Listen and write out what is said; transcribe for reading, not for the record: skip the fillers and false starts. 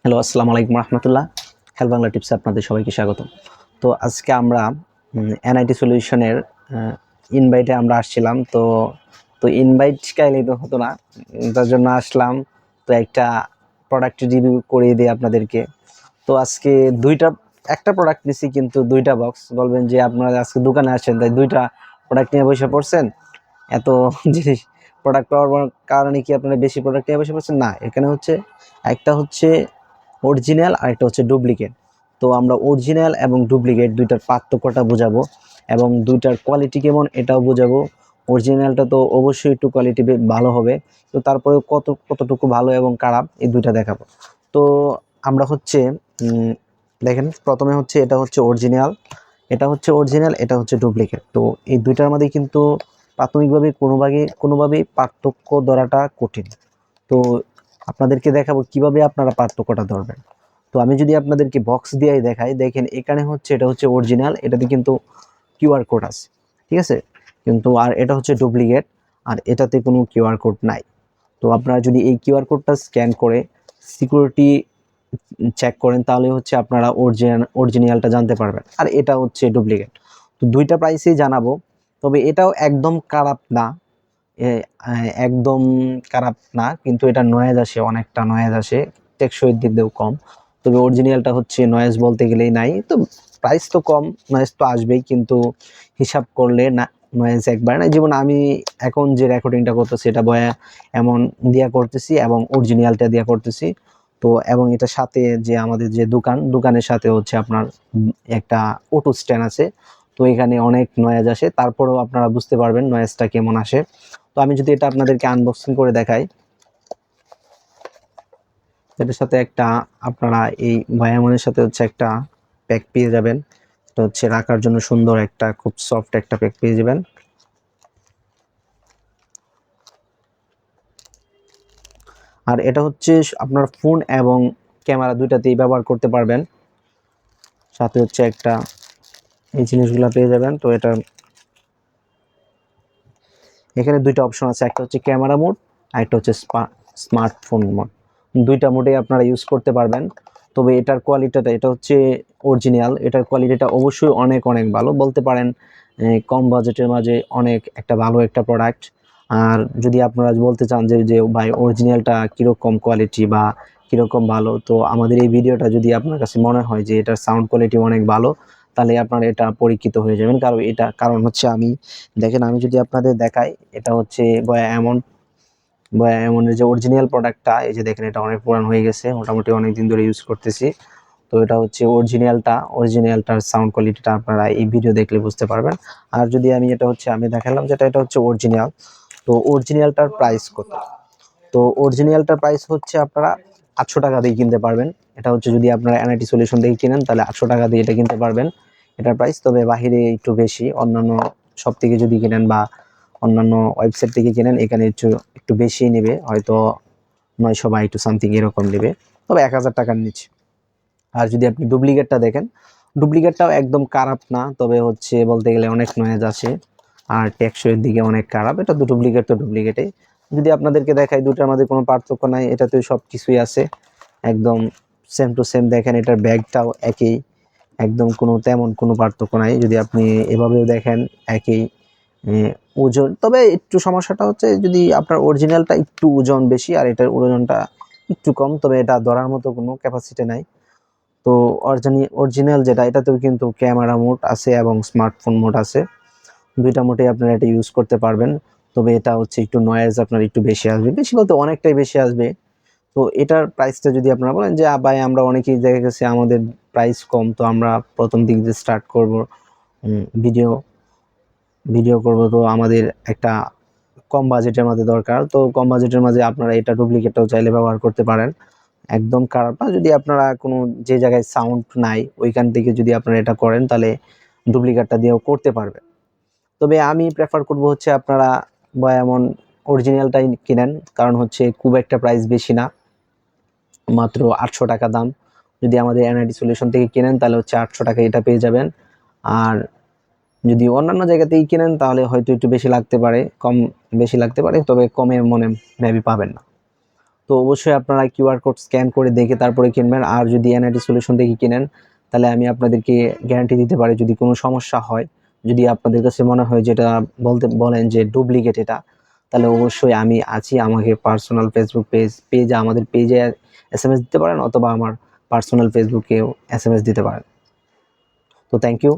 Hello, আসসালামু আলাইকুম রহমতুল্লাহ। খেল বাংলা টিপসে আপনাদের সবাইকে স্বাগত। তো আজকে আমরা এনআইটি সলিউশনের ইনভাইটে আমরা আসছিলাম। তো তো ইনভাইট চাইলে তো হতো না, তার জন্য আসলাম। তো একটা প্রোডাক্ট রিভিউ করিয়ে দিই আপনাদেরকে। তো আজকে একটা প্রোডাক্ট নিছি, কিন্তু দুইটা বক্স। বলবেন যে আপনারা আজকে দোকানে আসছেন তাই দুইটা প্রোডাক্ট নিয়ে বসে পড়ছেন, এত জিনিস প্রোডাক্ট পাওয়ার কারণে কি আপনারা বেশি প্রোডাক্ট নিয়ে বসে পড়ছেন? না, এখানে হচ্ছে একটা হচ্ছে অরিজিনাল আর একটা হচ্ছে ডুপ্লিকেট। তো আমরা অরিজিনাল এবং ডুপ্লিকেট দুইটার পার্থক্যটা বোঝাবো এবং দুইটার কোয়ালিটি কেমন এটাও বোঝাবো। অরিজিনালটা তো অবশ্যই একটু কোয়ালিটি ভালো হবে, তো তারপরে কতটুকু ভালো এবং খারাপ এই দুইটা দেখাবো। তো আমরা হচ্ছে দেখেন, প্রথমে হচ্ছে এটা হচ্ছে অরিজিনাল, এটা হচ্ছে ডুপ্লিকেট। তো এই দুইটার মধ্যে কিন্তু প্রাথমিকভাবে কোনোভাবেই পার্থক্য ধরাটা কঠিন। তো আপনাদেরকে দেখাবো কিভাবে আপনারা পার্থক্যটা ধরবেন। তো আমি যদি আপনাদেরকে বক্স দিয়েই দেখাই, দেখেন এখানে হচ্ছে এটা হচ্ছে অরিজিনাল, এটাতে কিন্তু কিউআর কোড আছে, ঠিক আছে? কিন্তু আর এটা হচ্ছে ডুপ্লিকেট, আর এটাতে কোনো কিউআর কোড নাই। তো আপনারা যদি এই কিউআর কোডটা স্ক্যান করে সিকিউরিটি চেক করেন, তাহলে হচ্ছে আপনারা অরিজিনালটা জানতে পারবেন, আর এটা হচ্ছে ডুপ্লিকেট। তো দুইটা প্রাইসেই জানাবো, তবে এটাও একদম খারাপ না, একদম খারাপ না, কিন্তু এটা নয়েজ আসে, অনেকটা নয়েজ আসে, টেকসইয়ের দিক দিয়েও কম। তবে অরিজিনালটা হচ্ছে নয়েজ বলতে গেলেই নাই। তো প্রাইস তো কম, নয়েজ তো আসবেই, কিন্তু হিসাব করলে না নয়েজ একবার না। যেমন আমি এখন যে রেকর্ডিংটা করতেছি এটা বয়া এমন দিয়া করতেছি এবং অরিজিনালটা দিয়া করতেছি। তো এবং এটার সাথে যে আমাদের যে দোকানের সাথে হচ্ছে আপনার একটা অটো স্ট্যান্ড আছে। তো এখানে অনেক নয়েজ আসে, তারপরেও আপনারা বুঝতে পারবেন নয়েজটা কেমন আসে। তো আমি যদি এটা আপনাদেরকে আনবক্সিং করে দেখাই, এটার সাথে একটা আপনারা এই BY-M1 সাথে হচ্ছে একটা প্যাক পেয়ে যাবেন। এটা হচ্ছে রাখার জন্য সুন্দর একটা খুব সফট একটা প্যাক পেয়ে যাবেন। আর এটা হচ্ছে আপনার ফোন এবং ক্যামেরা দুইটাতেই ব্যবহার করতে পারবেন। সাথে হচ্ছে একটা এই জিনিসগুলো পেয়ে যাবেন। তো এটা এখানে দুইটা অপশন আছে, একটা হচ্ছে ক্যামেরা মোড আর একটা হচ্ছে স্মার্টফোন মোড। দুইটা মোডে আপনারা ইউজ করতে পারবেন। তবে এটার কোয়ালিটিটা, এটা হচ্ছে অরিজিনাল, এটার কোয়ালিটিটা অবশ্যই অনেক অনেক ভালো বলতে পারেন। কম বাজেটের মাঝে অনেক একটা ভালো একটা প্রোডাক্ট। আর যদি আপনারা বলতে চান যে যে ভাই অরিজিনালটা কীরকম কোয়ালিটি বা কীরকম ভালো, তো আমাদের এই ভিডিওটা যদি আপনার কাছে মনে হয় যে এটার সাউন্ড কোয়ালিটি অনেক ভালো, তাহলে আপনারা এটা পরীক্ষিত হয়ে যাবেন। কারণ হচ্ছে আমি দেখেন, আমি যদি আপনাদের দেখাই, এটা হচ্ছে বয়া এমনের যে অরিজিনাল প্রোডাক্টটা, এই যে দেখেন এটা অনেক পুরান হয়ে গেছে, মোটামুটি অনেক দিন ধরে ইউজ করতেছি। তো এটা হচ্ছে অরিজিনালটার সাউন্ড কোয়ালিটিটা আপনারা এই ভিডিও দেখলে বুঝতে পারবেন। আর যদি আমি দেখালাম যেটা এটা হচ্ছে অরিজিনাল। তো অরিজিনালটার প্রাইস কত? তো অরিজিনালটার প্রাইস হচ্ছে আপনারা 800 টাকা দিয়ে কিনতে পারবেন। এটা হচ্ছে যদি আপনারা এনআইটি সলিউশন থেকে কিনেন তাহলে 800 টাকা দিয়ে এটা কিনতে পারবেন, এটার প্রাইস। তবে বাহিরে একটু বেশি, অন্যান্য সব থেকে যদি কিনেন বা অন্যান্য ওয়েবসাইট থেকে কিনেন, এখানে একটু বেশি নেবে, হয়তো 900 বা একটু সামথিং এরকম নেবে, তবে 1000 টাকার নিচে। আর যদি আপনি ডুপ্লিকেটটা দেখেন, ডুপ্লিকেটটাও একদম খারাপ না, তবে হচ্ছে বলতে গেলে অনেক নয়েজ আসে আর টেকসইয়ের দিকে অনেক খারাপ। এটা তো ডুপ্লিকেটে। যদি আপনাদেরকে দেখাই, দুটার মধ্যে কোনো পার্থক্য নাই, এটাতে সব কিছুই আছে একদম সেম টু সেম। দেখেন এটার ব্যাগটাও একই, একদম তেমন কোনো পার্থক্য নাই। যদি আপনি এভাবেও দেখেন একই ওজন, তবে একটু সমস্যাটা হচ্ছে যদি আপনার অরিজিনালটা একটু ওজন বেশি আর এটার ওজনটা একটু কম, তবে এটা ধরার মতো কোনো ক্যাপাসিটি নাই। তো অরিজিনাল যেটা, এটাতেও কিন্তু ক্যামেরা মোড আছে এবং স্মার্টফোন মোড আছে, দুইটা মোডে আপনারা এটা ইউজ করতে পারবেন। তবে এটা হচ্ছে একটু নয়েজ আপনার একটু বেশি আসবে, বেশি বলতে অনেকটাই বেশি আসবে। তো এটার প্রাইসটা যদি আপনারা বলেন যে ভাই আমরা অনেকেই দেখা গেছে আমাদের প্রাইস কম, তো আমরা প্রথম দিক দিয়ে স্টার্ট করব ভিডিও ভিডিও করব, তো আমাদের একটা কম বাজেটের মাঝে দরকার। তো কম বাজেটের মাঝে আপনারা এটা ডুপ্লিকেটটাও চাইলে ব্যবহার করতে পারেন, একদম খারাপ না। যদি আপনারা কোনো যে জায়গায় সাউন্ড নাই ওইখান থেকে যদি আপনারা এটা করেন, তাহলে ডুপ্লিকেটটা দিয়েও করতে পারবেন। তবে আমি প্রেফার করব হচ্ছে আপনারা এমন অরিজিনালটাই কিনেন, কারণ হচ্ছে খুব একটা প্রাইস বেশি না, মাত্র 800 টাকা দাম। যদি আমাদের এনআইডি সলিউশন থেকে কিনেন তাহলে হচ্ছে 800 টাকা এটা পেয়ে যাবেন। আর যদি অন্যান্য জায়গা থেকে কিনেন তাহলে হয়তো একটু বেশি লাগতে পারে, বেশি লাগতে পারে, তবে কমে মনে মেবি পাবেন না। তো অবশ্যই আপনারা কিউআর কোড স্ক্যান করে দেখে তারপরে কিনবেন। আর যদি এনআইটি সলিউশন দেখে কিনেন তাহলে আমি আপনাদেরকে গ্যারান্টি দিতে পারি, যদি কোনো সমস্যা হয়, যদি আপনাদের কাছে মনে হয় যেটা বলেন যে ডুপ্লিকেট এটা, তাহলে অবশ্যই আমি আছি। আমাকে পার্সোনাল ফেসবুক পেজে আমাদের পেজে এসএমএস দিতে পারেন, অথবা আমার পার্সোনাল ফেসবুকেও এসএমএস দিতে পারেন। তো থ্যাংক ইউ।